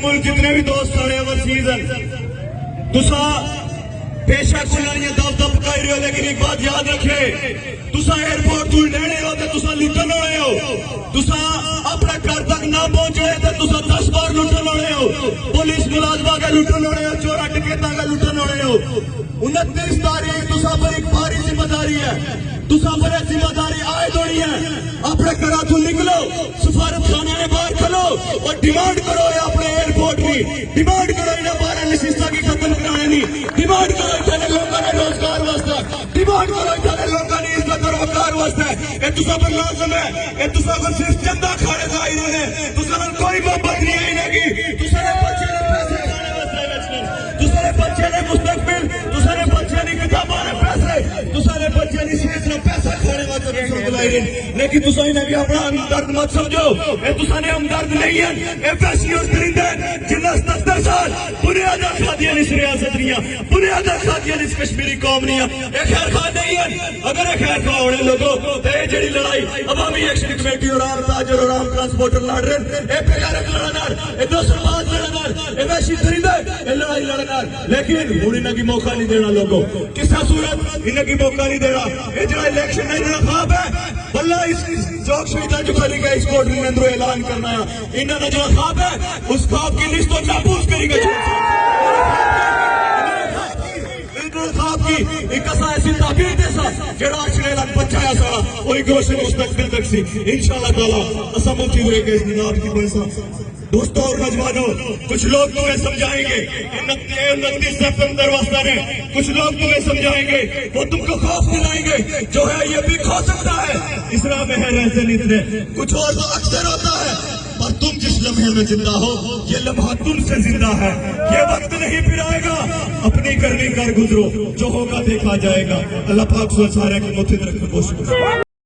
मुल्क जितने भी दोस्त खड़े ओवरसीज हैं, तुसा बेशक उन्हें दब दब पकाई रहे हो, लेकिन एक बात याद रखे, तुसा एयरपोर्ट तू लेने हो तो तुसा लुटन होने हो, तुसा अपने घर तक ना पहुंचे तो तुसा 10 बार लुटन होने हो, पुलिस मुलाजमा का लुटन होने हो, चोरा टिकेटा का लुटन होने हो। 29 तारीख तुसा पर एक भारी जिम्मेदारी है, तुसा पर जिम्मेदारी आए होनी है। अपने घर तू निकलो, सफारत खाने में बाहर चलो और डिमांड करो अपने एयरपोर्ट की, डिमांड करो इन्हें 12 नशिस्ता की खत्म कराने की, डिमांड करो इतने लोगों ने रोजगार वास्ते, डिमांड करो इतने लोगों ने इज्जत और वकार वास्ते। ये तुसा पर लाजम है, ये तुसा को सिर्फ चंदा खाने का ही नहीं है, तुसा पर कोई मोहब्बत नहीं है इन्हें की, तुसा ने बच्चे ने पैसे खाने वास्ते बेचने, तुसा ने बच्चे ने मुस्तकबिल, तुसा ने बच्चे ने किताबों ने पैसे, तुसा ने बच्चे ने सीट ने पैसा खाने वास्ते बुलाई रहे। लेकिन तुसा इन्हें भी अपना हमदर्द मत समझो, ये तुसा ने हमदर्द नहीं है, ये फैसी और दरिंदे जिन्हें 77 साल बुनियादा खादियां इस रियासत दियां, बुनियादा खादियां इस कश्मीरी कौम दियां, ये खैर खा नहीं है। अगर ये खैर खा होने लोगों तो ये जड़ी लड़ाई अवामी एक्शन कमेटी और आम ताजर और आम ट्रांसपोर्टर लड़ रहे हैं, ये बेगारत लड़नार, ये दोस्तरबाज लड़नार, ये वैसी दरिंदे ये लड़ाई लड़नार। लेकिन हुण इन्हें की मौका नहीं देना लोगों, किसा सूरत इन्हें की मौका नहीं देना। ये जो इलेक्शन है जो ख्वाब है वल्लाह इस चौक शहीदा जो करी गए इस कोर्ट में अंदर ऐलान करना है, इन्होंने जो ख्वाब है उस ख्वाब की लिस्ट तो नाबूद करेंगे। एक ऐसी ताबीर जैसा जेड़ा अचने लग बच्चा है सारा वही गोशन मुस्तकबिल तक सी इंशाअल्लाह ताला असम मुफ्ती हुएगा इस निजाम की बरसा। दोस्तों और नौजवानों, कुछ लोग तुम्हें समझाएंगे 29 सितंबर वास्ता ने, कुछ लोग तुम्हें समझाएंगे, वो तुमको खौफ दिलाएंगे, जो है ये भी खो सकता है, इसरा में है रहते नितने। कुछ और तो अक्सर होता है, पर तुम जिस लम्हे में जिंदा हो ये लम्हा तुमसे जिंदा है, ये वक्त नहीं फिर आएगा, अपनी करनी कर गुजरो, जो होगा देखा जाएगा। अल्लाह पाक सारे के मुफ्ती रखे।